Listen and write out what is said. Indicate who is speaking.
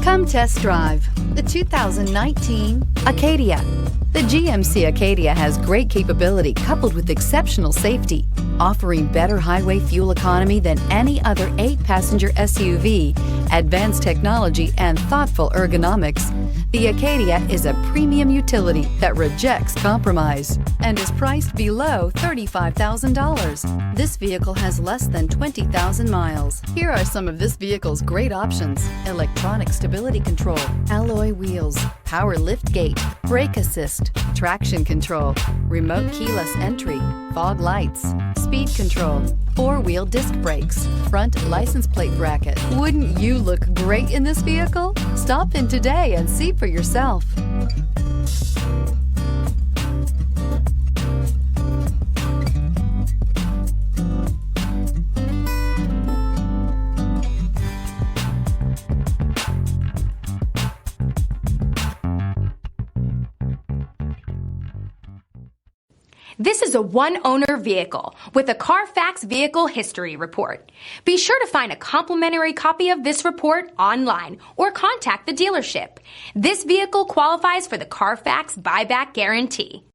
Speaker 1: Come test drive the 2019 Acadia. The GMC Acadia has great capability coupled with exceptional safety, offering better highway fuel economy than any other 8-passenger SUV, advanced technology, and thoughtful ergonomics. The Acadia is a premium utility that rejects compromise and is priced below $35,000. This vehicle has less than 20,000 miles. Here are some of this vehicle's great options: electronic stability control, alloy wheels, power lift gate, brake assist, traction control, remote keyless entry, fog lights, speed control, 4-wheel disc brakes, front license plate bracket. Wouldn't you look great in this vehicle? Stop in today and see for yourself.
Speaker 2: This is a one-owner vehicle with a Carfax Vehicle History Report. Be sure to find a complimentary copy of this report online or contact the dealership. This vehicle qualifies for the Carfax Buyback Guarantee.